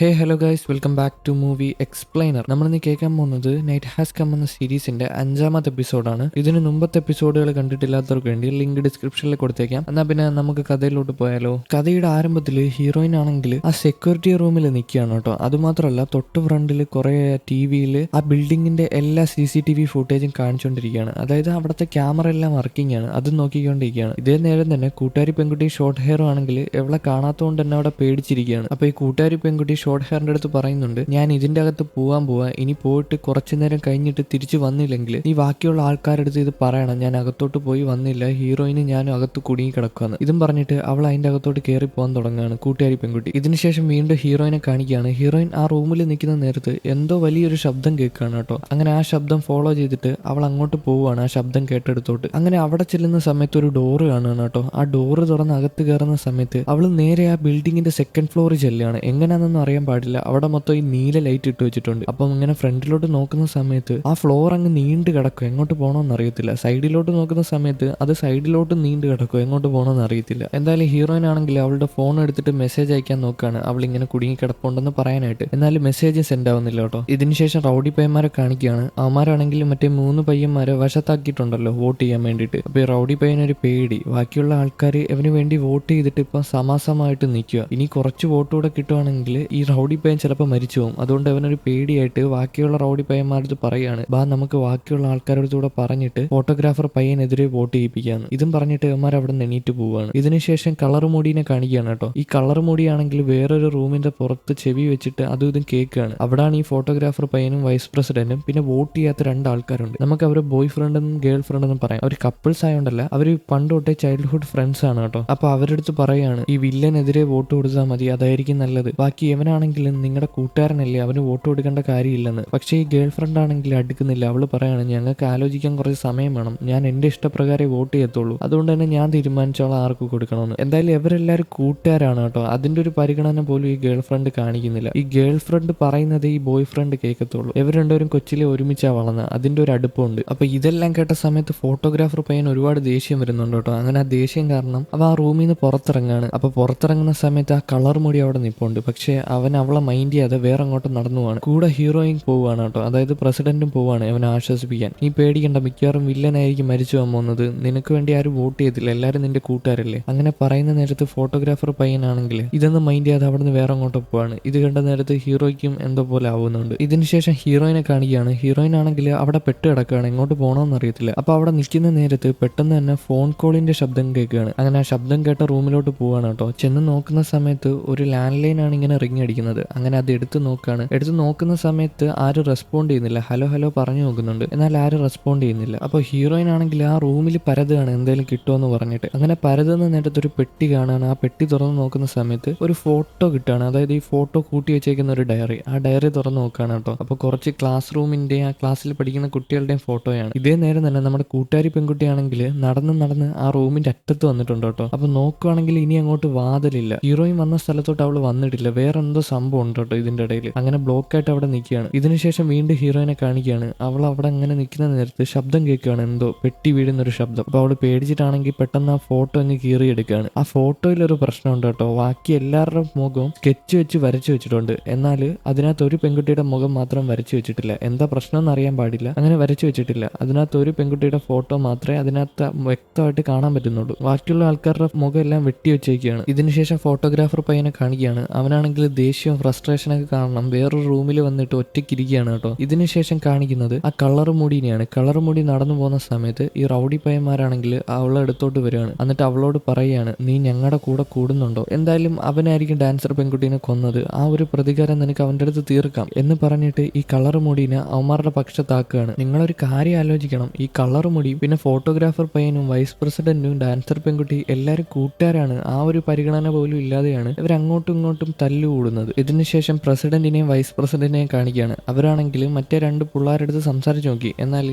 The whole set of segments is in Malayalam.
Hey hello guys, welcome back to movie explainer. നമ്മളിന്ന് കേൾക്കാൻ പോകുന്നത് നൈറ്റ് ഹാസ് കം എന്ന സീരീസിന്റെ 5ാമത്തെ എപ്പിസോഡാണ്. ഇതിന് മുമ്പത്തെ എപ്പിസോഡുകൾ കണ്ടിട്ടില്ലാത്തവർക്ക് വേണ്ടി ലിങ്ക് ഡിസ്ക്രിപ്ഷനിൽ കൊടുത്തേക്കാം. എന്നാൽ പിന്നെ നമുക്ക് കഥയിലോട്ട് പോയാലോ. കഥയുടെ ആരംഭത്തിൽ ഹീറോയിൻ ആണെങ്കിൽ ആ സെക്യൂരിറ്റി റൂമിൽ നിൽക്കുകയാണ് കേട്ടോ. അതുമാത്രമല്ല തൊട്ട് ഫ്രണ്ടിൽ കുറെ ടിവിയിൽ ആ ബിൽഡിങ്ങിന്റെ എല്ലാ CCTV ഫുട്ടേജും കാണിച്ചുകൊണ്ടിരിക്കുകയാണ്. അതായത് അവിടുത്തെ ക്യാമറ എല്ലാം വർക്കിംഗ് ആണ്, അത് നോക്കിക്കൊണ്ടിരിക്കുകയാണ്. ഇതേ നേരം തന്നെ കൂട്ടുകാരി പെൺകുട്ടി ഷോർട്ട് ഹെയർ ആണെങ്കിൽ എവളെ കാണാത്തതുകൊണ്ട് തന്നെ അവിടെ പേടിച്ചിരിക്കുകയാണ്. അപ്പൊ ഈ കൂട്ടുകാരി പെൺകുട്ടി ഷോർട്ട് ഹെയറിന്റെ അടുത്ത് പറയുന്നുണ്ട്, ഞാൻ ഇതിന്റെ അകത്ത് പോവാ, ഇനി പോയിട്ട് കുറച്ചു നേരം കഴിഞ്ഞിട്ട് തിരിച്ചു വന്നില്ലെങ്കിൽ ഈ ബാക്കിയുള്ള ആൾക്കാരുടെ അടുത്ത് ഇത് പറയണം, ഞാൻ അകത്തോട്ട് പോയി വന്നില്ല, ഹീറോയിന് ഞാനും അകത്ത് കുടുങ്ങി കിടക്കുകയാണ്. ഇതും പറഞ്ഞിട്ട് അവൾ അതിന്റെ അകത്തോട്ട് കയറി പോകാൻ തുടങ്ങുകയാണ് കൂട്ടുകാരി പെൺകുട്ടി. ഇതിനുശേഷം വീണ്ടും ഹീറോയിനെ കാണിക്കുകയാണ്. ഹീറോയിൻ ആ റൂമിൽ നിൽക്കുന്ന നേരത്ത് എന്തോ വലിയൊരു ശബ്ദം കേൾക്കുകയാണ് കേട്ടോ. അങ്ങനെ ആ ശബ്ദം ഫോളോ ചെയ്തിട്ട് അവൾ അങ്ങോട്ട് പോവുകയാണ്, ആ ശബ്ദം കേട്ടെടുത്തോട്ട്. അങ്ങനെ അവിടെ ചെല്ലുന്ന സമയത്ത് ഒരു ഡോറ് കാണുകയാണ് കേട്ടോ. ആ ഡോറ് തുറന്ന് അകത്ത് കയറുന്ന സമയത്ത് അവൾ നേരെ ആ ബിൽഡിങ്ങിന്റെ സെക്കൻഡ് ഫ്ലോറിൽ ചെല്ലുകയാണ്. എങ്ങനെയാണെന്നൊന്നും അറിയാൻ പാടില്ല, അവിടെ മൊത്തം ഈ നീല ലൈറ്റ് ഇട്ട് വെച്ചിട്ടുണ്ട്. അപ്പം ഇങ്ങനെ ഫ്രണ്ടിലോട്ട് നോക്കുന്ന സമയത്ത് ആ ഫ്ലോർ അങ്ങ് നീണ്ടു കിടക്കും, എങ്ങോട്ട് പോകണമെന്ന് അറിയത്തില്ല. സൈഡിലോട്ട് നോക്കുന്ന സമയത്ത് അത് സൈഡിലോട്ട് നീണ്ടു കിടക്കും, എങ്ങോട്ട് പോകണമെന്ന് അറിയത്തില്ല. എന്തായാലും ഹീറോയിൻ ആണെങ്കിൽ അവളുടെ ഫോൺ എടുത്തിട്ട് മെസ്സേജ് അയക്കാൻ നോക്കുകയാണ്, അവൾ ഇങ്ങനെ കുടുങ്ങി കിടപ്പുണ്ടെന്ന് പറയാനായിട്ട്. എന്നാലും മെസ്സേജ് സെൻഡ് ആവുന്നില്ല കേട്ടോ. ഇതിനുശേഷം റൗഡി പയ്യന്മാരെ കാണിക്കുകയാണ്. അവന്മാരാണെങ്കിൽ മറ്റേ 3 പയ്യന്മാരെ വശത്താക്കിയിട്ടുണ്ടല്ലോ വോട്ട് ചെയ്യാൻ വേണ്ടിയിട്ട്. അപ്പൊ ഈ റൗഡി പയ്യനൊരു പേടി, ബാക്കിയുള്ള ആൾക്കാർ ഇവന് വേണ്ടി വോട്ട് ചെയ്തിട്ട് ഇപ്പൊ സമാസമായിട്ട് നിൽക്കുക. ഇനി കുറച്ച് വോട്ട് കൂടെ കിട്ടുവാണെങ്കിൽ ഈ റൗഡി പയ്യൻ ചിലപ്പോൾ മരിച്ചു പോകും. അതുകൊണ്ട് അവനൊരു പേടിയായിട്ട് ബാക്കിയുള്ള റൗഡി പയ്യന്മാരടുത്ത് പറയാണ്, ബാ നമുക്ക് ബാക്കിയുള്ള ആൾക്കാരുടെ കൂടെ പറഞ്ഞിട്ട് ഫോട്ടോഗ്രാഫർ പയ്യനെതിരെ വോട്ട് ചെയ്യിപ്പിക്കാന്ന്. ഇതും പറഞ്ഞിട്ട് അവന്മാർ അവിടെ നിന്ന് എണീറ്റ് പോവുകയാണ്. ഇതിനുശേഷം കളർ മൂടിനെ കാണിക്കുകയാണ് കേട്ടോ. ഈ കളർ മൂടിയാണെങ്കിൽ വേറൊരു റൂമിന്റെ പുറത്ത് ചെവി വെച്ചിട്ട് അതും ഇതും കേൾക്കുകയാണ്. അവിടാണ് ഈ ഫോട്ടോഗ്രാഫർ പയ്യനും വൈസ് പ്രസിഡന്റും പിന്നെ വോട്ട് ചെയ്യാത്ത 2 ആൾക്കാരുണ്ട്. നമുക്ക് അവരെ ബോയ് ഫ്രണ്ട് എന്നും ഗേൾ ഫ്രണ്ട് എന്നും പറയാം. അവർ കപ്പിൾസ് ആയതുകൊണ്ടല്ല, അവർ പണ്ട് തൊട്ടേ ചൈൽഡ്ഹുഡ് ഫ്രണ്ട്സ് ആണ് കേട്ടോ. അപ്പൊ അവരുടെ അടുത്ത് പറയാണ്, ഈ വില്ലനെതിരെ വോട്ട് കൊടുത്താൽ മതി, അതായിരിക്കും നല്ലത്. ബാക്കി എവനാണെങ്കിലും നിങ്ങളുടെ കൂട്ടുകാരനല്ലേ, അവന് വോട്ട് കൊടുക്കേണ്ട കാര്യമില്ലെന്ന്. പക്ഷേ ഈ ഗേൾ ഫ്രണ്ട് ആണെങ്കിൽ അടുക്കുന്നില്ല. അവള് പറയാണ്, ഞങ്ങൾക്ക് ആലോചിക്കാൻ കുറച്ച് സമയം വേണം, ഞാൻ എന്റെ ഇഷ്ടപ്രകാരം വോട്ട് ചെയ്യത്തുള്ളൂ, അതുകൊണ്ട് തന്നെ ഞാൻ തീരുമാനിച്ചോളാം ആർക്ക് കൊടുക്കണമെന്ന്. എന്തായാലും ഇവരെല്ലാവരും കൂട്ടുകാരാണ് കേട്ടോ. അതിന്റെ ഒരു പരിഗണന പോലും ഈ ഗേൾ ഫ്രണ്ട് കാണിക്കുന്നില്ല. ഈ ഗേൾ ഫ്രണ്ട് പറയുന്നത് ഈ ബോയ് ഫ്രണ്ട് കേൾക്കത്തുള്ളൂ. ഇവർ രണ്ടുപേരും കൊച്ചിലെ ഒരുമിച്ചാ വളർന്ന, അതിന്റെ ഒരു അടുപ്പമുണ്ട്. അപ്പൊ ഇതെല്ലാം കേട്ട സമയത്ത് ഫോട്ടോഗ്രാഫർ പയ്യൻ ഒരുപാട് ദേഷ്യം വരുന്നുണ്ട് കേട്ടോ. അങ്ങനെ ആ ദേഷ്യം കാരണം അവ ആ റൂമിൽ നിന്ന് പുറത്തിറങ്ങാണ്. അപ്പൊ പുറത്തിറങ്ങുന്ന സമയത്ത് ആ കളർ മുടി അവിടെ നിൽപ്പുണ്ട്. പക്ഷെ അവൻ അവളെ മൈൻഡ് ചെയ്യാതെ വേറെ അങ്ങോട്ട് നടന്നു പോവാണ്. കൂടെ ഹീറോയിൻ പോവുകയാണ് കേട്ടോ, അതായത് പ്രസിഡന്റും പോവാണ് അവനെ ആശ്വസിപ്പിക്കാൻ. നീ പേടിക്കണ്ട, മിക്കവാറും വില്ലനായിരിക്കും മരിച്ചു പോകാൻ പോകുന്നത്, നിനക്ക് വേണ്ടി ആരും വോട്ട് ചെയ്തില്ല, എല്ലാവരും നിന്റെ കൂട്ടുകാരല്ലേ. അങ്ങനെ പറയുന്ന നേരത്ത് ഫോട്ടോഗ്രാഫർ പയ്യനാണെങ്കിൽ ഇതൊന്നും മൈൻഡ് ചെയ്യാതെ അവിടെ നിന്ന് വേറെ അങ്ങോട്ട് പോവാണ്. ഇത് കണ്ട നേരത്ത് ഹീറോയ്ക്കും എന്തോ പോലെ ആവുന്നുണ്ട്. ഇതിനുശേഷം ഹീറോയിനെ കാണിക്കുകയാണ്. ഹീറോയിൻ ആണെങ്കിൽ അവിടെ പെട്ട് കിടക്കുകയാണ്, എങ്ങോട്ട് പോകണമെന്ന് അറിയത്തില്ല. അപ്പൊ അവിടെ നിൽക്കുന്ന നേരത്ത് പെട്ടെന്ന് തന്നെ ഫോൺ കോളിന്റെ ശബ്ദം കേൾക്കുകയാണ്. അങ്ങനെ ആ ശബ്ദം കേട്ട റൂമിലോട്ട് പോവാണ് കേട്ടോ. ചെന്ന് നോക്കുന്ന സമയത്ത് ഒരു ലാൻഡ് ലൈൻ ആണ് ഇങ്ങനെ റിങ് അടിക്കുന്നത്. അങ്ങനെ അത് എടുത്ത് നോക്കുകയാണ്. എടുത്ത് നോക്കുന്ന സമയത്ത് ആരും റെസ്പോണ്ട് ചെയ്യുന്നില്ല. ഹലോ ഹലോ പറഞ്ഞു നോക്കുന്നുണ്ട്, എന്നാൽ ആരും റെസ്പോണ്ട് ചെയ്യുന്നില്ല. അപ്പോൾ ഹീറോയിൻ ആണെങ്കിൽ ആ റൂമിൽ പരതുകയാണ്, എന്തെങ്കിലും കിട്ടുമെന്ന് പറഞ്ഞിട്ട്. അങ്ങനെ പരതുന്ന നേരത്ത് ഒരു പെട്ടി കാണാണ്. ആ പെട്ടി തുറന്ന് നോക്കുന്ന സമയത്ത് ഒരു ഫോട്ടോ കിട്ടുകയാണ്. അതായത് ഈ ഫോട്ടോ കൂട്ടി വെച്ചേക്കുന്ന ഒരു ഡയറി. ആ ഡയറി തുറന്ന് നോക്കുകയാണ് കേട്ടോ. അപ്പോൾ കുറച്ച് ക്ലാസ് റൂമിന്റെ ആ ക്ലാസ്സിൽ പഠിക്കുന്ന കുട്ടികളുടെയും ഫോട്ടോയാണ്. ഇതേ നേരം തന്നെ നമ്മുടെ കൂട്ടുകാരി പെൺകുട്ടിയാണെങ്കിൽ നടന്ന് ആ റൂമിന്റെ അറ്റത്ത് വന്നിട്ടുണ്ട് കേട്ടോ. അപ്പൊ നോക്കുവാണെങ്കിൽ ഇനി അങ്ങോട്ട് വാതിലില്ല. ഹീറോയിൻ വന്ന സ്ഥലത്തോട്ട് അവള് വന്നിട്ടില്ല, വേറെ എന്തോ സംഭവം ഉണ്ട് കേട്ടോ ഇതിന്റെ ഇടയിൽ. അങ്ങനെ ബ്ലോക്ക് ആയിട്ട് അവിടെ നിൽക്കുകയാണ്. ഇതിനുശേഷം വീണ്ടും ഹീറോയിനെ കാണിക്കുകയാണ്. അവൾ അവിടെ അങ്ങനെ നിൽക്കുന്ന നേരത്ത് ശബ്ദം കേൾക്കുകയാണ്, എന്തോ പെട്ടി വീഴുന്ന ഒരു ശബ്ദം. അപ്പൊ അവള് പേടിച്ചിട്ടാണെങ്കിൽ പെട്ടെന്ന് ആ ഫോട്ടോ അങ്ങ് കീറിയെടുക്കുകയാണ്. ആ ഫോട്ടോയിൽ ഒരു പ്രശ്നമുണ്ട് കേട്ടോ. ബാക്കി എല്ലാവരുടെ മുഖവും സ്കെച്ച് വെച്ച് വരച്ചു വെച്ചിട്ടുണ്ട്, എന്നാൽ അതിനകത്ത് ഒരു പെൺകുട്ടിയുടെ മുഖം മാത്രം വരച്ചു വെച്ചിട്ടില്ല. എന്താ പ്രശ്നം എന്ന് അറിയാൻ പാടില്ല, അങ്ങനെ വരച്ചു വെച്ചിട്ടില്ല. അതിനകത്ത് ഒരു പെൺകുട്ടിയുടെ ഫോട്ടോ മാത്രമേ അതിനകത്ത് വ്യക്തമായിട്ട് കാണാൻ പറ്റുന്നുള്ളൂ. ബാക്കിയുള്ള ആൾക്കാരുടെ മുഖം എല്ലാം വെട്ടി വെച്ചേക്കുകയാണ്. ഇതിനുശേഷം ഫോട്ടോഗ്രാഫർ പയ്യനെ കാണിക്കുകയാണ്. അവനാണെങ്കിൽ ദേഷ്യവും ഫ്രസ്ട്രേഷനൊക്കെ കാരണം വേറൊരു റൂമിൽ വന്നിട്ട് ഒറ്റയ്ക്കിരിക്കുകയാണ് കേട്ടോ. ഇതിനുശേഷം കാണിക്കുന്നത് ആ കളർ മുടിനെയാണ്. കളർ മുടി നടന്നു പോകുന്ന സമയത്ത് ഈ റൗഡി പയ്യന്മാരാണെങ്കിൽ അവളെ അടുത്തോട്ട് വരികയാണ്. എന്നിട്ട് അവളോട് പറയുകയാണ്, നീ ഞങ്ങളുടെ കൂടെ കൂടുന്നുണ്ടോ, എന്തായാലും അവനായിരിക്കും ഡാൻസർ പെൺകുട്ടീനെ കൊന്നത്, ആ ഒരു പ്രതികാരം നിനക്ക് അവൻ്റെ അടുത്ത് തീർക്കാം എന്ന് പറഞ്ഞിട്ട് ഈ കളർ മുടിനെ അവന്മാരുടെ പക്ഷത്താക്കുകയാണ്. നിങ്ങളൊരു കാര്യം ആലോചിക്കണം, ഈ കളർ മുടി പിന്നെ ഫോട്ടോഗ്രാഫർ പയ്യനും വൈസ് പ്രസിഡന്റും ഡാൻസർ പെൺകുട്ടി എല്ലാവരും കൂട്ടുകാരാണ്. ആ ഒരു പരിഗണന പോലും ഇല്ലാതെയാണ് ഇവർ അങ്ങോട്ടും ഇങ്ങോട്ടും തല്ലുകൂടുന്നത്. ഇതിനുശേഷം പ്രസിഡന്റിനെയും വൈസ് പ്രസിഡന്റിനെയും കാണിക്കുകയാണ്. അവരാണെങ്കിൽ മറ്റേ 2 പിള്ളേരെടുത്ത് സംസാരിച്ച് നോക്കി, എന്നാൽ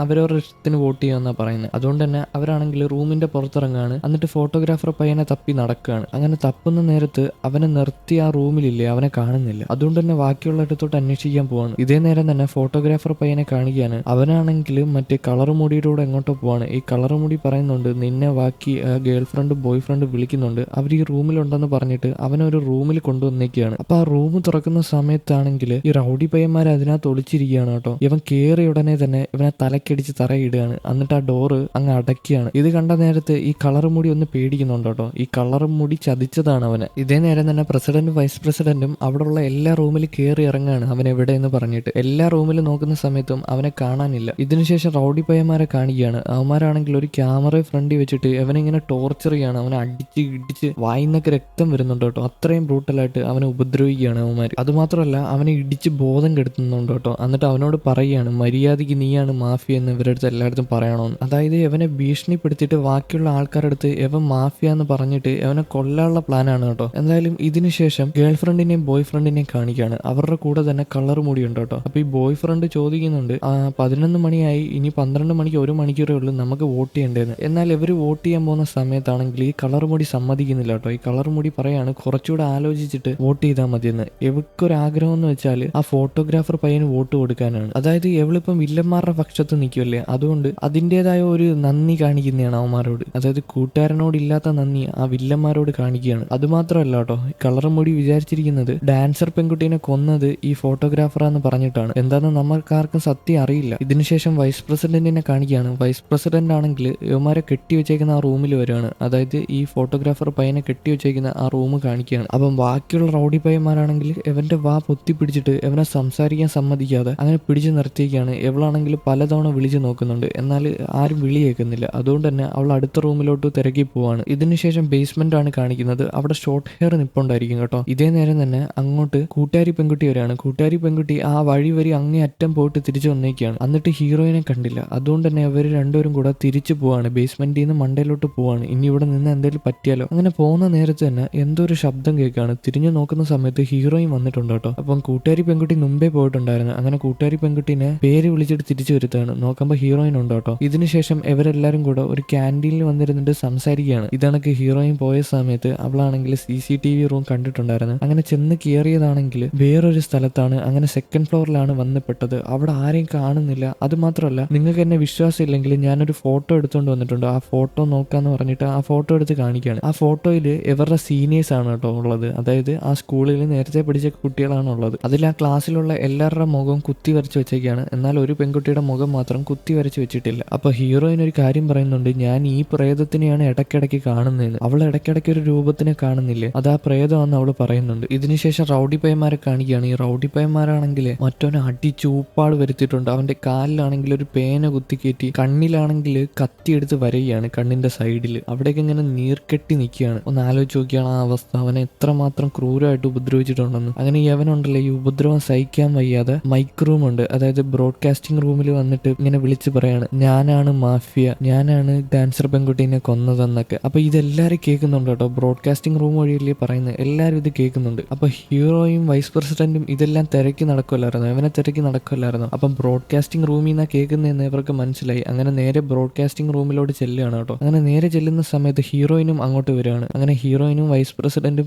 അവരവരുടെ ഇഷ്ടത്തിന് വോട്ട് ചെയ്യുമെന്നാണ് പറയുന്നത്. അതുകൊണ്ട് തന്നെ അവരാണെങ്കിൽ റൂമിന്റെ പുറത്തിറങ്ങാണ്. എന്നിട്ട് ഫോട്ടോഗ്രാഫർ പയ്യനെ തപ്പി നടക്കുകയാണ്. അങ്ങനെ തപ്പുന്ന നേരത്ത് അവനെ നിർത്തി ആ റൂമിലില്ലേ, അവനെ കാണുന്നില്ല. അതുകൊണ്ട് തന്നെ ബാക്കിയുള്ള ഇടത്തോട്ട് അന്വേഷിക്കാൻ പോവാണ്. ഇതേ നേരം തന്നെ ഫോട്ടോഗ്രാഫർ പയ്യനെ കാണിക്കുകയാണ്. അവനാണെങ്കിൽ മറ്റേ കളർ മുടിയുടെ എങ്ങോട്ടോ പോവാണ്. ഈ കളർ മുടി പറയുന്നുണ്ട്, നിന്നെ ബാക്കി ഗേൾ ഫ്രണ്ട് ബോയ് ഫ്രണ്ട് വിളിക്കുന്നുണ്ട്, അവർ ഈ റൂമിലുണ്ടെന്ന് പറഞ്ഞിട്ട് അവനൊരു റൂമിൽ കൊണ്ടുവന്ന് തുറന്നേക്കുകയാണ്. അപ്പൊ ആ റൂം തുറക്കുന്ന സമയത്താണെങ്കിൽ ഈ റൗഡി പയ്യന്മാർ അതിനകത്ത് ഒളിച്ചിരിക്കുകയാണ് കേട്ടോ. ഇവൻ കേറിയ ഉടനെ തന്നെ ഇവനെ തലക്കടിച്ച് തറയിടുകയാണ്. എന്നിട്ട് ആ ഡോറ് അങ്ങ് അടയ്ക്കുകയാണ്. ഇത് കണ്ട നേരത്ത് ഈ കളർ മുടി ഒന്ന് പേടിക്കുന്നുണ്ട് കേട്ടോ. ഈ കളർ മുടി ചതിച്ചതാണ് അവന്. ഇതേ നേരം തന്നെ പ്രസിഡന്റും വൈസ് പ്രസിഡന്റും അവിടെയുള്ള എല്ലാ റൂമിലും കയറി ഇറങ്ങാണ് അവൻ എവിടെയെന്ന് പറഞ്ഞിട്ട്. എല്ലാ റൂമിലും നോക്കുന്ന സമയത്തും അവനെ കാണാനില്ല. ഇതിനുശേഷം റൗഡി പയ്യന്മാരെ കാണിക്കുകയാണ്. അവന്മാരാണെങ്കിൽ ഒരു ക്യാമറ ഫ്രണ്ടിൽ വെച്ചിട്ട് അവനിങ്ങനെ ടോർച്ചർ ചെയ്യാണ്. അവനെ അടിച്ച് ഇടിച്ച് വായിന്നൊക്കെ രക്തം വരുന്നുണ്ട് കേട്ടോ. അത്രയും ബ്രൂട്ടലായിട്ട് അവനെ ഉപദ്രവിക്കുകയാണ് അവന്മാർ. അതുമാത്രമല്ല അവനെ ഇടിച്ച് ബോധം കെടുത്തുന്നുണ്ട് കേട്ടോ. എന്നിട്ട് അവനോട് പറയുകയാണ് മര്യാദയ്ക്ക് നീയാണ് മാഫിയ എന്ന് ഇവരുടെ അടുത്ത് എല്ലായിടത്തും പറയണമെന്ന്. അതായത് ഇവനെ ഭീഷണിപ്പെടുത്തിയിട്ട് ബാക്കിയുള്ള ആൾക്കാരുടെ അടുത്ത് ഇവൻ മാഫിയ എന്ന് പറഞ്ഞിട്ട് അവനെ കൊല്ലാനുള്ള പ്ലാനാണ് കേട്ടോ. എന്തായാലും ഇതിനുശേഷം ഗേൾ ഫ്രണ്ടിനെയും ബോയ് ഫ്രണ്ടിനെയും കാണിക്കുകയാണ്. അവരുടെ കൂടെ തന്നെ കളർ മുടിയുണ്ട് കേട്ടോ. അപ്പൊ ഈ ബോയ് ഫ്രണ്ട് ചോദിക്കുന്നുണ്ട് 11 മണിയായി, ഇനി 12 മണിക്ക് 1 മണിക്കൂറേ ഉള്ളൂ, നമുക്ക് വോട്ട് ചെയ്യേണ്ടതെന്ന്. എന്നാൽ ഇവർ വോട്ട് ചെയ്യാൻ പോകുന്ന സമയത്താണെങ്കിൽ ഈ കളർ മുടി സമ്മതിക്കുന്നില്ല കേട്ടോ. ഈ കളർ മുടി പറയാണ് കുറച്ചുകൂടെ ആലോചിച്ചിട്ട് വോട്ട് ചെയ്താൽ മതിയെന്ന്. ഇവക്കൊരാഗ്രഹം എന്ന് വെച്ചാൽ ആ ഫോട്ടോഗ്രാഫർ പയ്യന് വോട്ട് കൊടുക്കാനാണ്. അതായത് ഇവളിപ്പം വില്ലന്മാരുടെ പക്ഷത്ത് നിൽക്കുമല്ലേ, അതുകൊണ്ട് അതിൻ്റെതായ ഒരു നന്ദി കാണിക്കുന്നതാണ് അവന്മാരോട്. അതായത് കൂട്ടുകാരനോട് ഇല്ലാത്ത നന്ദി ആ വില്ലന്മാരോട് കാണിക്കുകയാണ്. അതുമാത്രമല്ല കേട്ടോ, കളർ മുടി വിചാരിച്ചിരിക്കുന്നത് ഡാൻസർ പെൺകുട്ടീനെ കൊന്നത് ഈ ഫോട്ടോഗ്രാഫറാന്ന് പറഞ്ഞിട്ടാണ്. എന്താണെന്ന് നമ്മൾക്കാർക്കും സത്യം അറിയില്ല. ഇതിനുശേഷം വൈസ് പ്രസിഡന്റിനെ കാണിക്കുകയാണ്. വൈസ് പ്രസിഡന്റ് ആണെങ്കിൽ ഇവന്മാരെ കെട്ടിവെച്ചേക്കുന്ന ആ റൂമിൽ വരികയാണ്. അതായത് ഈ ഫോട്ടോഗ്രാഫർ പയ്യനെ കെട്ടിവെച്ചേക്കുന്ന ആ റൂം കാണിക്കുകയാണ്. അപ്പം ബാക്കിയുള്ള റൗഡി പയ്യന്മാരാണെങ്കിൽ ഇവന്റെ വാ പൊത്തി പിടിച്ചിട്ട് ഇവനെ സംസാരിക്കാൻ സമ്മതിക്കാതെ അങ്ങനെ പിടിച്ചു നിർത്തിയേക്കാണ്. ഇവളാണെങ്കിൽ പലതവണ വിളിച്ചു നോക്കുന്നുണ്ട്, എന്നാൽ ആരും വിളി കേൾക്കുന്നില്ല. അതുകൊണ്ട് തന്നെ അവൾ അടുത്ത റൂമിലോട്ട് തിരക്കി പോവാണ്. ഇതിനുശേഷം ബേസ്മെന്റ് ആണ് കാണിക്കുന്നത്. അവിടെ ഷോർട്ട് ഹെയർ നിപ്പുണ്ടായിരിക്കും കേട്ടോ. ഇതേ നേരം തന്നെ അങ്ങോട്ട് കൂട്ടുകാരി പെൺകുട്ടി വരെയാണ്. കൂട്ടുകാരി പെൺകുട്ടി ആ വഴി അങ്ങേ അറ്റം പോയിട്ട് തിരിച്ചു വന്നേക്കാണ്. എന്നിട്ട് ഹീറോയിനെ കണ്ടില്ല. അതുകൊണ്ട് തന്നെ അവർ രണ്ടുപേരും കൂടെ തിരിച്ചു പോവാണ്. ബേസ്മെന്റിൽ നിന്ന് മണ്ടയിലോട്ട് പോവാണ്. ഇനി ഇവിടെ നിന്ന് എന്തെങ്കിലും പറ്റിയാലോ. അങ്ങനെ പോകുന്ന നേരത്ത് തന്നെ എന്തോ ഒരു ശബ്ദം കേൾക്കുകയാണ്. തിരിഞ്ഞു നോക്കുന്ന സമയത്ത് ഹീറോയിൻ വന്നിട്ടുണ്ട് കേട്ടോ. അപ്പം കൂട്ടുകാരി പെൺകുട്ടി മുമ്പേ പോയിട്ടുണ്ടായിരുന്നു. അങ്ങനെ കൂട്ടുകാരി പെൺകുട്ടീനെ പേര് വിളിച്ചിട്ട് തിരിച്ചു വരുത്താണ്. നോക്കുമ്പോൾ ഹീറോയിൻ ഉണ്ട് കേട്ടോ. ഇതിനുശേഷം ഇവരെല്ലാരും കൂടെ ഒരു ക്യാൻറ്റീനിൽ വന്നിരുന്നിട്ട് സംസാരിക്കുകയാണ്. ഇതണക്ക് ഹീറോയിൻ പോയ സമയത്ത് അവളാണെങ്കിൽ CCTV റൂം കണ്ടിട്ടുണ്ടായിരുന്നു. അങ്ങനെ ചെന്ന് കയറിയതാണെങ്കിൽ വേറൊരു സ്ഥലത്താണ്. അങ്ങനെ സെക്കൻഡ് ഫ്ലോറിലാണ് വന്നപ്പെട്ടത്. അവിടെ ആരെയും കാണുന്നില്ല. അത് മാത്രമല്ല, നിങ്ങൾക്ക് എന്നെ വിശ്വാസം ഇല്ലെങ്കിൽ ഞാനൊരു ഫോട്ടോ എടുത്തുകൊണ്ട് വന്നിട്ടുണ്ട്. ആ ഫോട്ടോ നോക്കാന്ന് പറഞ്ഞിട്ട് ആ ഫോട്ടോ എടുത്ത് കാണിക്കുകയാണ്. ആ ഫോട്ടോയിൽ ഇവരുടെ സീനിയേഴ്സ് ആണ് കേട്ടോ ഉള്ളത്. അതായത് ആ സ്കൂളിൽ നേരത്തെ പഠിച്ച കുട്ടികളാണ് ഉള്ളത്. അതിൽ ആ ക്ലാസ്സിലുള്ള എല്ലാവരുടെ മുഖവും കുത്തി വരച്ച് വെച്ചേക്കാണ്. എന്നാൽ ഒരു പെൺകുട്ടിയുടെ മുഖം മാത്രം കുത്തി വരച്ച് വെച്ചിട്ടില്ല. അപ്പൊ ഹീറോയിൻ ഒരു കാര്യം പറയുന്നുണ്ട്, ഞാൻ ഈ പ്രേതത്തിനെയാണ് ഇടയ്ക്കിടയ്ക്ക് കാണുന്നതെന്ന്. അവൾ ഇടയ്ക്കിടയ്ക്ക് ഒരു രൂപത്തിനെ കാണുന്നില്ലേ, അത് ആ പ്രേതമാണെന്ന് അവൾ പറയുന്നുണ്ട്. ഇതിനുശേഷം റൗഡി പയ്യന്മാരെ കാണിക്കുകയാണ്. ഈ റൗഡി പയ്യന്മാരാണെങ്കിൽ മറ്റവനെ അടിച്ചൂപ്പാട് വരുത്തിയിട്ടുണ്ട്. അവന്റെ കാലിലാണെങ്കിൽ ഒരു പേന കുത്തിക്കയറ്റി, കണ്ണിലാണെങ്കിൽ കത്തിയെടുത്ത് വരികയാണ് കണ്ണിന്റെ സൈഡിൽ. അവിടേക്ക് ഇങ്ങനെ നീർക്കെട്ടി നിൽക്കുകയാണ്. ഒന്ന് ആലോചിച്ച് നോക്കിയാണ് ആ അവസ്ഥ. അവനെ എത്രമാത്രം ക്രൂരമായിട്ട് ഉപദ്രവിച്ചിട്ടുണ്ടെന്ന്. അങ്ങനെ യവനുണ്ടല്ലോ ഈ ഉപദ്രവം സഹിക്കാൻ വയ്യാതെ മൈക്ക് റൂം ഉണ്ട്, അതായത് ബ്രോഡ്കാസ്റ്റിംഗ് റൂമിൽ വന്നിട്ട് ഇങ്ങനെ വിളിച്ച് പറയാണ്, ഞാനാണ് മാഫിയ, ഞാനാണ് ഡാൻസർ പെൺകുട്ടീനെ കൊന്നതെന്നൊക്കെ. അപ്പൊ ഇതെല്ലാരും കേൾക്കുന്നുണ്ട് കേട്ടോ. ബ്രോഡ്കാസ്റ്റിംഗ് റൂം വഴിയല്ലേ പറയുന്നത്, എല്ലാവരും ഇത് കേൾക്കുന്നുണ്ട്. അപ്പൊ ഹീറോയും വൈസ് പ്രസിഡന്റും ഇതെല്ലാം തിരക്കി നടക്കുമല്ലായിരുന്നു, ഇവനെ തിരക്കി നടക്കുമല്ലായിരുന്നു. അപ്പം ബ്രോഡ്കാസ്റ്റിംഗ് റൂമിൽ നിന്നാണ് കേൾക്കുന്നതെന്ന് ഇവർക്ക് മനസ്സിലായി. അങ്ങനെ നേരെ ബ്രോഡ്കാസ്റ്റിംഗ് റൂമിലോട്ട് ചെല്ലുകയാണ് കേട്ടോ. അങ്ങനെ നേരെ ചെല്ലുന്ന സമയത്ത് ഹീറോയിനും അങ്ങോട്ട് വരികയാണ്. അങ്ങനെ ഹീറോയിനും വൈസ് പ്രസിഡന്റും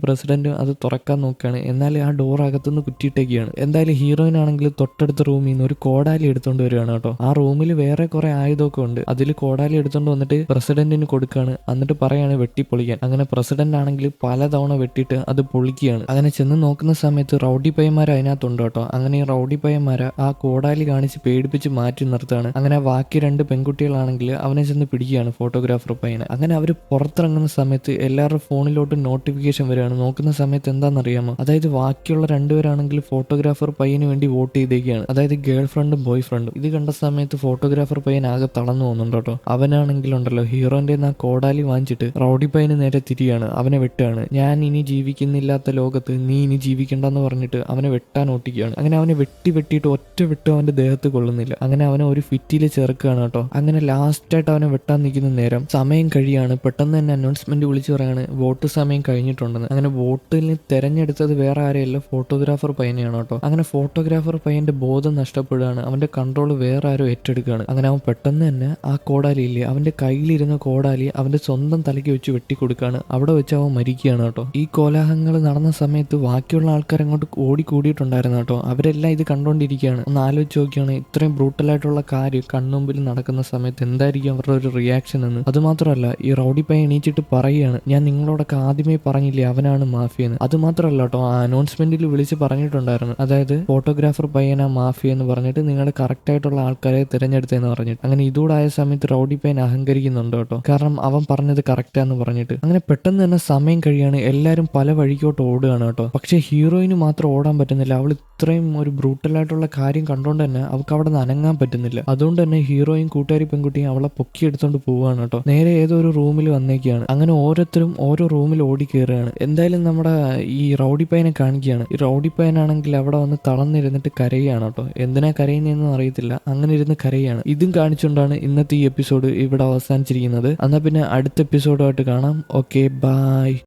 അത് തുറക്കാൻ നോക്കുകയാണ്. എന്നാൽ ആ ഡോർ അകത്തുനിന്ന് കുറ്റിയിട്ടേക്കാണ്. എന്തായാലും ഹീറോയിൻ ആണെങ്കിൽ തൊട്ടടുത്ത റൂമിൽ നിന്ന് ഒരു കോടാലി എടുത്തോണ്ട് വരികയാണ് കേട്ടോ. ആ റൂമിൽ വേറെ കുറെ ആയുധമൊക്കെ ഉണ്ട്. അതിൽ കോടാലി എടുത്തോണ്ട് വന്നിട്ട് പ്രസിഡന്റിന് കൊടുക്കുകയാണ്. എന്നിട്ട് പറയാണ് വെട്ടിപ്പൊളിക്കാൻ. അങ്ങനെ പ്രസിഡന്റ് ആണെങ്കിൽ പലതവണ വെട്ടിയിട്ട് അത് പൊളിക്കുകയാണ്. അങ്ങനെ ചെന്ന് നോക്കുന്ന സമയത്ത് റൗഡി പയ്യന്മാർ അതിനകത്തുണ്ട് കേട്ടോ. അങ്ങനെ ഈ റൗഡി പയ്യന്മാരെ ആ കോടാലി കാണിച്ച് പേടിപ്പിച്ച് മാറ്റി നിർത്തുകയാണ്. അങ്ങനെ ബാക്കി 2 പെൺകുട്ടികളാണെങ്കിൽ അവനെ ചെന്ന് പിടിക്കുകയാണ്, ഫോട്ടോഗ്രാഫർ പയ്യനെ. അങ്ങനെ അവർ പുറത്തിറങ്ങുന്ന സമയത്ത് എല്ലാവരുടെ ഫോണിലോട്ട് നോട്ടിഫിക്കേഷൻ വരികയാണ്. നോക്കുന്ന സമയത്ത് എന്താണെന്നറിയാമോ, അതായത് ബാക്കിയുള്ള 2 പേരാണെങ്കിൽ ഫോട്ടോഗ്രാഫർ പയ്യന് വേണ്ടി വോട്ട് ചെയ്തേക്കാണ്. അതായത് ഗേൾ ഫ്രണ്ടും ബോയ് ഫ്രണ്ടും. ഇത് കണ്ട സമയത്ത് ഫോട്ടോഗ്രാഫർ പയ്യൻ ആകെ തളർന്നു പോകുന്നുണ്ട് കേട്ടോ. അവനാണെങ്കിലുണ്ടല്ലോ ഹീറോന്റെ ആ കോടാലി വാങ്ങിച്ചിട്ട് റൗഡി പയ്യന് നേരെ തിരിയാണ്, അവനെ വെട്ടുകയാണ്. ഞാൻ ഇനി ജീവിക്കുന്നില്ലാത്ത ലോകത്ത് നീ ഇനി ജീവിക്കണ്ടെന്ന് പറഞ്ഞിട്ട് അവനെ വെട്ടാൻ ഓട്ടിക്കുകയാണ്. അങ്ങനെ അവനെ വെട്ടിയിട്ട് ഒറ്റ വെട്ട് അവന്റെ ദേഹത്ത് കൊള്ളുന്നില്ല. അങ്ങനെ അവനെ ഒരു ഫിറ്റിൽ ചേർക്കുകയാണ് കേട്ടോ. അങ്ങനെ ലാസ്റ്റായിട്ട് അവനെ വെട്ടാൻ നിൽക്കുന്ന നേരം സമയം കഴിയാണ്. പെട്ടെന്ന് തന്നെ അനൗൺസ്മെന്റ് വിളിച്ചു പറയാണ് വോട്ട് സമയം കഴിഞ്ഞിട്ടുണ്ടെന്ന്. അങ്ങനെ വോട്ടിൽ തെരഞ്ഞെടുത്തത് വേറെ ആരെയല്ല, ഫോട്ടോഗ്രാഫർ പയ്യനെയാണ് കേട്ടോ. അങ്ങനെ ഫോട്ടോഗ്രാഫർ പയ്യന്റെ ബോധം നഷ്ടപ്പെടുകയാണ്. അവന്റെ കൺട്രോൾ വേറെ ആരോ ഏറ്റെടുക്കുകയാണ്. അങ്ങനെ അവൻ പെട്ടെന്ന് തന്നെ ആ കോടാലി ഇല്ലേ, അവന്റെ കയ്യിലിരുന്ന കോടാലി അവന്റെ സ്വന്തം തലയ്ക്ക് വെച്ച് വെട്ടിക്കൊടുക്കുകയാണ്. അവിടെ വെച്ച് അവൻ മരിക്കുകയാണ് കേട്ടോ. ഈ കോലാഹലങ്ങൾ നടന്ന സമയത്ത് ബാക്കിയുള്ള ആൾക്കാർ അങ്ങോട്ട് ഓടിക്കൂടിയിട്ടുണ്ടായിരുന്നു കേട്ടോ. അവരെല്ലാം ഇത് കണ്ടുകൊണ്ടിരിക്കുകയാണ്. ഒന്ന് ആലോചിച്ച് നോക്കിയാണ്, ഇത്രയും ബ്രൂട്ടലായിട്ടുള്ള കാര്യം കൺമുമ്പിൽ നടക്കുന്ന സമയത്ത് എന്തായിരിക്കും അവരുടെ ഒരു റിയാക്ഷൻ എന്ന്. അതുമാത്രമല്ല ഈ റൗഡി പയ്യൻ എണീച്ചിട്ട് പറയുകയാണ്, ഞാൻ നിങ്ങളോടൊക്കെ ആദ്യമേ പറഞ്ഞില്ലേ അവനാണ് മാഫിയെന്ന്. അതുമാത്രം മാത്രമല്ല കേട്ടോ, ആ അനൗൺസ്മെന്റിൽ വിളിച്ച് പറഞ്ഞിട്ടുണ്ടായിരുന്നു. അതായത് ഫോട്ടോഗ്രാഫർ പയ്യന മാഫിയ എന്ന് പറഞ്ഞിട്ട് നിങ്ങൾ കറക്റ്റ് ആയിട്ടുള്ള ആൾക്കാരെ തിരഞ്ഞെടുത്തെന്ന് പറഞ്ഞിട്ട്. അങ്ങനെ ഇതൂടായ സമയത്ത് റൗഡി പയ്യൻ അഹങ്കരിക്കുന്നുണ്ട് കേട്ടോ, കാരണം അവൻ പറഞ്ഞത് കറക്റ്റാന്ന് പറഞ്ഞിട്ട്. അങ്ങനെ പെട്ടെന്ന് തന്നെ സമയം കഴിയാണ്, എല്ലാവരും പല വഴിക്കോട്ട് ഓടുകയാണ് കേട്ടോ. പക്ഷെ ഹീറോയിന് മാത്രം ഓടാൻ പറ്റുന്നില്ല. അവൾ ഇത്രയും ഒരു ബ്രൂട്ടലായിട്ടുള്ള കാര്യം കണ്ടുകൊണ്ട് തന്നെ അവൾക്ക് അവിടെ നിന്ന് അനങ്ങാൻ പറ്റുന്നില്ല. അതുകൊണ്ട് തന്നെ ഹീറോയും കൂട്ടുകാരി പെൺകുട്ടിയും അവളെ പൊക്കിയെടുത്തോണ്ട് പോവുകയാണ് കേട്ടോ. നേരെ ഏതോ ഒരു റൂമിൽ വന്നേക്കാണ്. അങ്ങനെ ഓരോരുത്തരും ഓരോ റൂമിൽ ഓടി കയറുകയാണ്. എന്തായാലും നമ്മുടെ ഈ റൗഡി പയ്യനെ കാണിക്കുകയാണ്. ഈ റൗഡി പയ്യനാണെങ്കിൽ അവിടെ വന്ന് തളർന്നിരുന്നിട്ട് കരയുകയാണ് കേട്ടോ. എന്തിനാ കരയുന്നതെന്നും അറിയത്തില്ല, അങ്ങനെ ഇരുന്ന് കരയുകയാണ്. ഇതും കാണിച്ചുകൊണ്ടാണ് ഇന്നത്തെ ഈ എപ്പിസോഡ് ഇവിടെ അവസാനിച്ചിരിക്കുന്നത്. എന്നാൽ പിന്നെ അടുത്ത എപ്പിസോഡുമായിട്ട് കാണാം. Okay, by.